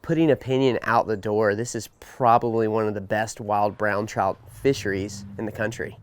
putting opinion out the door, this is probably one of the best wild brown trout fisheries in the country.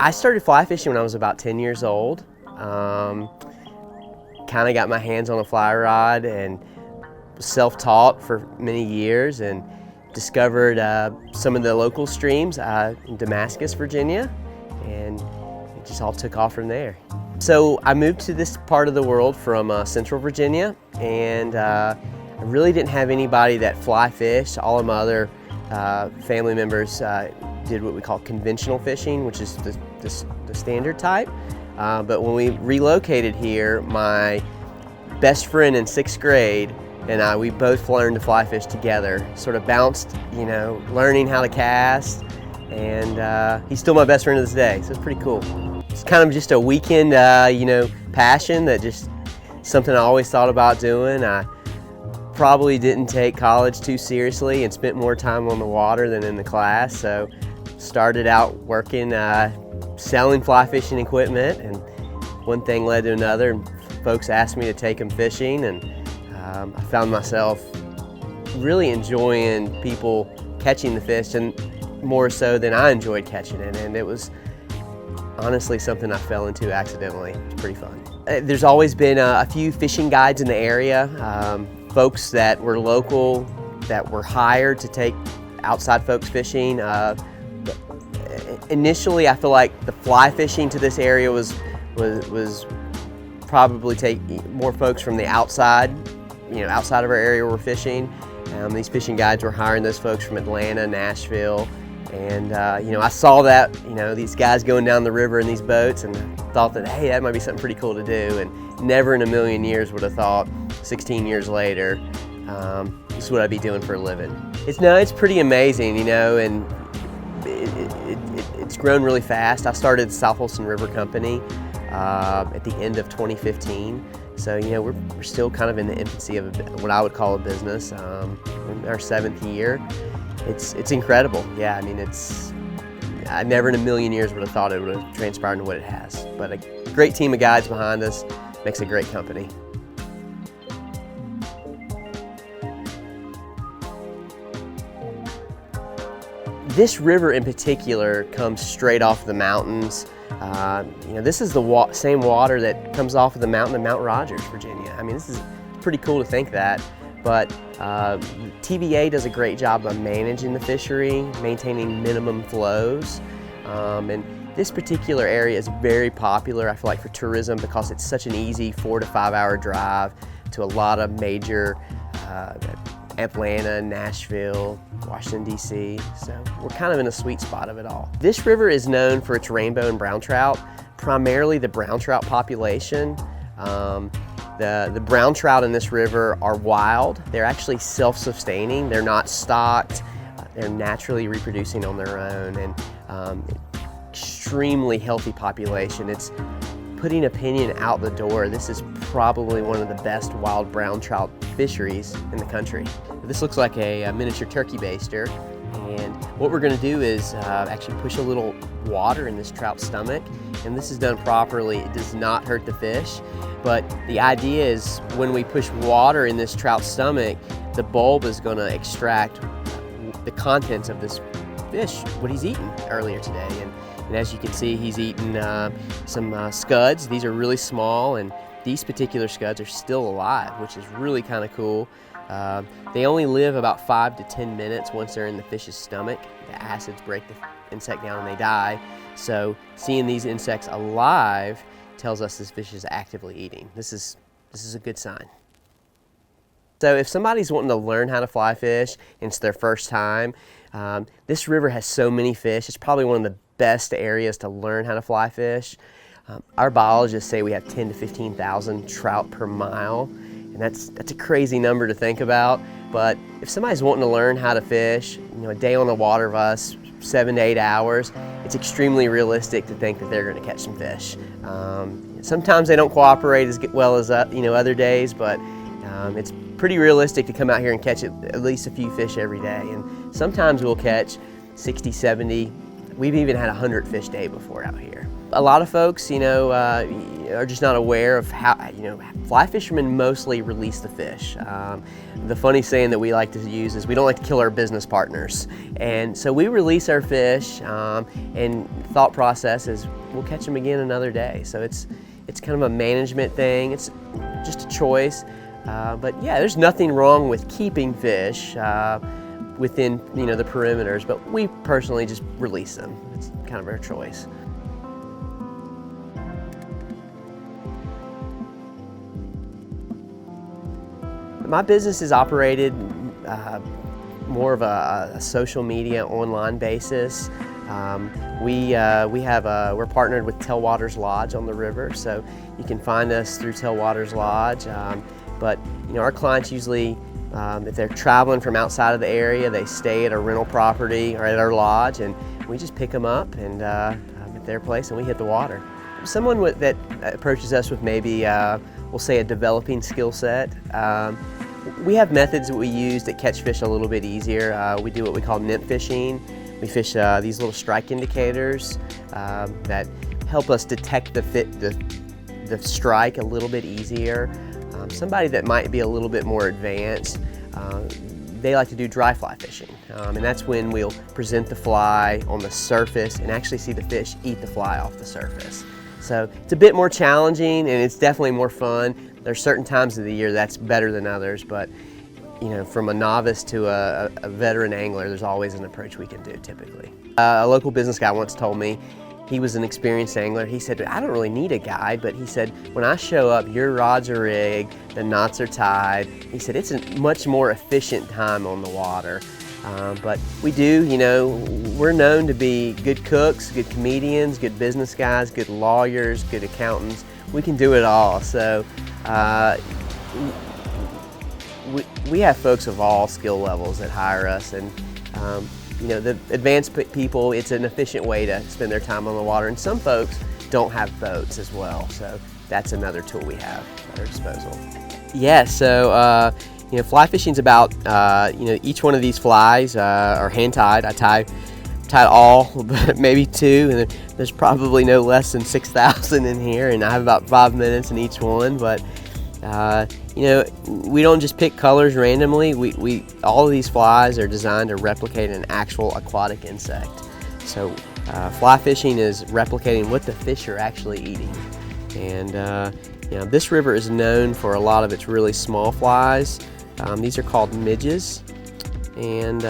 I started fly fishing when I was about 10 years old. Kind of got my hands on a fly rod and self-taught for many years and discovered some of the local streams in Damascus, Virginia, and it just all took off from there. So I moved to this part of the world from Central Virginia, and I really didn't have anybody that fly fished. All of my other family members did what we call conventional fishing, which is the standard type. But when we relocated here, my best friend in 6th grade and I, we both learned to fly fish together. Sort of bounced, learning how to cast, and he's still my best friend to this day, so it's pretty cool. It's kind of just a weekend, passion that just something I always thought about doing. I probably didn't take college too seriously and spent more time on the water than in the class, so started out working, selling fly fishing equipment, and one thing led to another, and folks asked me to take them fishing, and I found myself really enjoying people catching the fish, and more so than I enjoyed catching it, and it was honestly something I fell into accidentally. It's pretty fun. There's always been a few fishing guides in the area, folks that were local, that were hired to take outside folks fishing. Initially, I feel like the fly fishing to this area was probably take more folks from the outside, outside of our area were fishing. These fishing guides were hiring those folks from Atlanta, Nashville, and I saw that, these guys going down the river in these boats, and thought that, hey, that might be something pretty cool to do, and never in a million years would have thought 16 years later this is what I'd be doing for a living. It's pretty amazing, and it's grown really fast. I started the South Holston River Company at the end of 2015. So, we're still kind of in the infancy of what I would call a business. In our 7th year. It's incredible. Yeah, I never in a million years would have thought it would have transpired into what it has. But a great team of guides behind us makes a great company. This river in particular comes straight off the mountains. This is the same water that comes off of the mountain in Mount Rogers, Virginia. This is pretty cool to think that. But TVA does a great job of managing the fishery, maintaining minimum flows. And this particular area is very popular, I feel like, for tourism because it's such an easy 4 to 5 hour drive to a lot of major Atlanta, Nashville, Washington, D.C. So we're kind of in a sweet spot of it all. This river is known for its rainbow and brown trout, primarily the brown trout population. The brown trout in this river are wild. They're actually self-sustaining. They're not stocked. They're naturally reproducing on their own, and extremely healthy population. It's putting opinion out the door. This is probably one of the best wild brown trout fisheries in the country. This looks like a miniature turkey baster, and what we're going to do is actually push a little water in this trout's stomach, and this is done properly. It does not hurt the fish, but the idea is when we push water in this trout's stomach, the bulb is going to extract the contents of this fish, what he's eaten earlier today. And as you can see, he's eaten some scuds. These are really small, and these particular scuds are still alive, which is really kind of cool. They only live about 5 to 10 minutes once they're in the fish's stomach. The acids break the insect down and they die. So seeing these insects alive tells us this fish is actively eating. This is a good sign. So if somebody's wanting to learn how to fly fish and it's their first time, this river has so many fish. It's probably one of the best areas to learn how to fly fish. Our biologists say we have 10 to 15,000 trout per mile, and that's a crazy number to think about. But if somebody's wanting to learn how to fish, a day on the water of us, 7 to 8 hours, it's extremely realistic to think that they're going to catch some fish. Sometimes they don't cooperate as well as other days, but it's pretty realistic to come out here and catch at least a few fish every day. And sometimes we'll catch 60, 70, we've even had 100 fish day before out here. A lot of folks, are just not aware of how, fly fishermen mostly release the fish. The funny saying that we like to use is we don't like to kill our business partners. And so we release our fish, and thought process is we'll catch them again another day. So it's kind of a management thing. It's just a choice. But yeah, there's nothing wrong with keeping fish within the perimeters, but we personally just release them. It's kind of our choice. My business is operated more of a social media online basis. We're partnered with Tailwaters Lodge on the river, so you can find us through Tailwaters Lodge. But our clients usually, if they're traveling from outside of the area, they stay at a rental property or at our lodge, and we just pick them up and at their place, and we hit the water. Someone that approaches us with maybe, we'll say, a developing skill set. We have methods that we use that catch fish a little bit easier. We do what we call nymph fishing. We fish these little strike indicators that help us detect the strike a little bit easier. Somebody that might be a little bit more advanced, they like to do dry fly fishing. And that's when we'll present the fly on the surface and actually see the fish eat the fly off the surface. So it's a bit more challenging and it's definitely more fun. There's certain times of the year that's better than others, but from a novice to a veteran angler, there's always an approach we can do typically. A local business guy once told me, he was an experienced angler. He said, I don't really need a guide, but he said, when I show up, your rods are rigged, the knots are tied. He said, it's a much more efficient time on the water. But we do, we're known to be good cooks, good comedians, good business guys, good lawyers, good accountants. We can do it all. So we have folks of all skill levels that hire us, and the advanced people, it's an efficient way to spend their time on the water, and some folks don't have boats as well, so that's another tool we have at our disposal. Yeah, so fly fishing's about, each one of these flies are hand tied. I tie all, but maybe 2, and there's probably no less than 6,000 in here, and I have about 5 minutes in each one. But we don't just pick colors randomly. All of these flies are designed to replicate an actual aquatic insect. So fly fishing is replicating what the fish are actually eating. And this river is known for a lot of its really small flies. These are called midges, and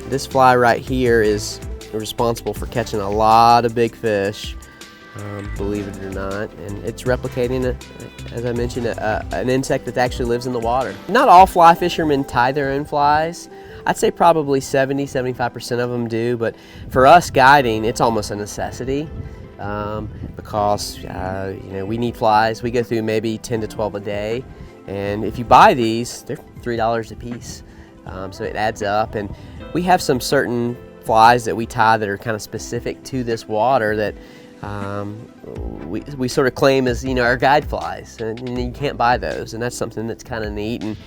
this fly right here is responsible for catching a lot of big fish, believe it or not, and it's replicating, as I mentioned, an insect that actually lives in the water. Not all fly fishermen tie their own flies. I'd say probably 70–75% of them do, but for us guiding, it's almost a necessity. Because we need flies. We go through maybe 10 to 12 a day, and if you buy these, they're $3 a piece, so it adds up. And we have some certain flies that we tie that are kind of specific to this water that we sort of claim as our guide flies, and you can't buy those, and that's something that's kind of neat. And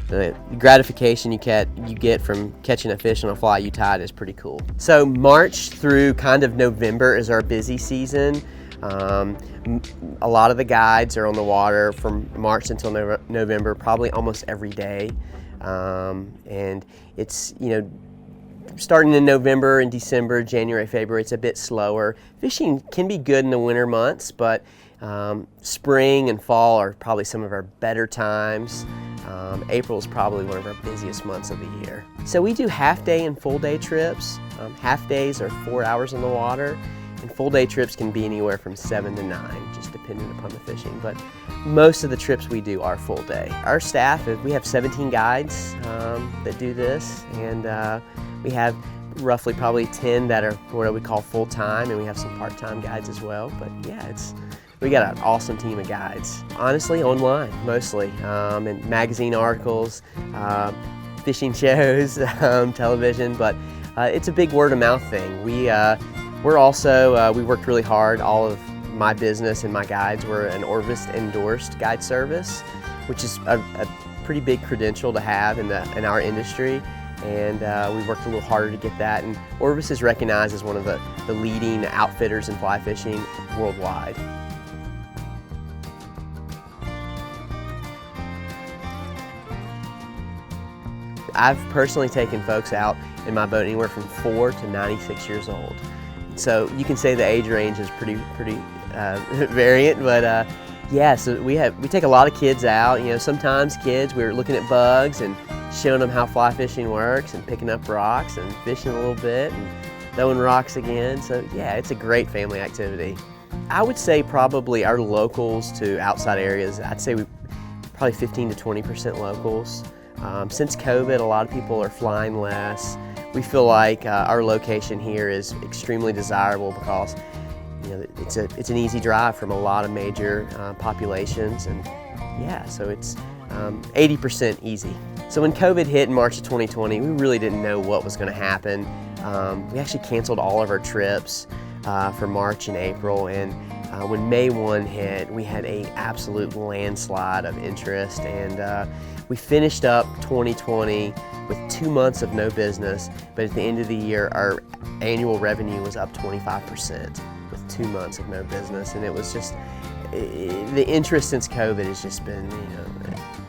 the gratification you get from catching a fish on a fly you tied is pretty cool. So March through kind of November is our busy season. A lot of the guides are on the water from March until November, probably almost every day. And it's, starting in November and December, January, February, it's a bit slower. Fishing can be good in the winter months, but spring and fall are probably some of our better times April is probably one of our busiest months of the year. So we do half-day and full-day trips. Half-days are 4 hours on the water, and full-day trips can be anywhere from 7 to 9, just depending upon the fishing. But most of the trips we do are full-day. Our staff, we have 17 guides that do this, and we have roughly probably 10 that are what we call full-time, and we have some part-time guides as well. But yeah, we got an awesome team of guides. Honestly, online mostly, and magazine articles, fishing shows, television, but it's a big word-of-mouth thing. We're also, we worked really hard. All of my business and my guides were an Orvis endorsed guide service, which is a pretty big credential to have in our industry. And we worked a little harder to get that. And Orvis is recognized as one of the leading outfitters in fly fishing worldwide. I've personally taken folks out in my boat anywhere from 4 to 96 years old. So you can say the age range is pretty variant, but yeah, so we take a lot of kids out. You know, sometimes kids, we're looking at bugs and showing them how fly fishing works and picking up rocks and fishing a little bit and throwing rocks again. So yeah, it's a great family activity. I would say probably our locals to outside areas, I'd say we probably 15 to 20% locals. Since COVID, a lot of people are flying less. We feel like our location here is extremely desirable because it's an easy drive from a lot of major populations, and yeah, so it's 80% easy. So when COVID hit in March of 2020, we really didn't know what was going to happen. We actually canceled all of our trips for March and April, and when May 1 hit, we had an absolute landslide of interest, and we finished up 2020 with 2 months of no business, but at the end of the year, our annual revenue was up 25% with 2 months of no business, and it was just, the interest since COVID has just been,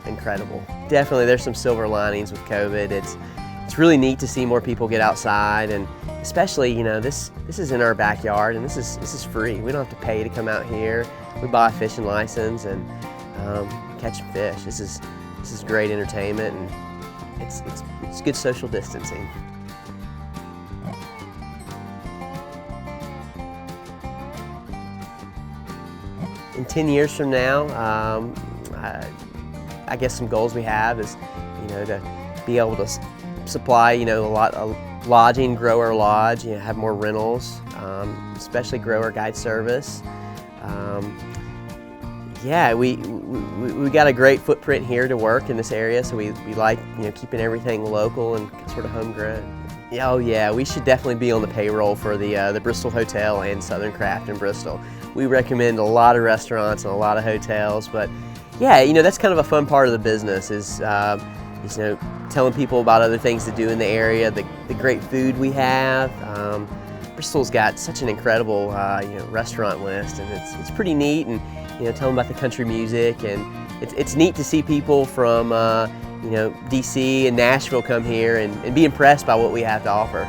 incredible. Definitely, there's some silver linings with COVID. It's really neat to see more people get outside, and especially, this is in our backyard, and this is free. We don't have to pay to come out here. We buy a fishing license and catch fish. This is great entertainment, and it's good social distancing. In 10 years from now, I guess some goals we have is, to be able to supply, a lot of lodging, grow our lodge, have more rentals, especially grow our guide service. Yeah, we got a great footprint here to work in this area, so we like keeping everything local and sort of homegrown. Oh yeah, we should definitely be on the payroll for the Bristol Hotel and Southern Craft in Bristol. We recommend a lot of restaurants and a lot of hotels, but yeah, that's kind of a fun part of the business is telling people about other things to do in the area, the great food we have. Bristol's got such an incredible restaurant list, and it's pretty neat, and tell them about the country music, and it's neat to see people from DC and Nashville come here and be impressed by what we have to offer.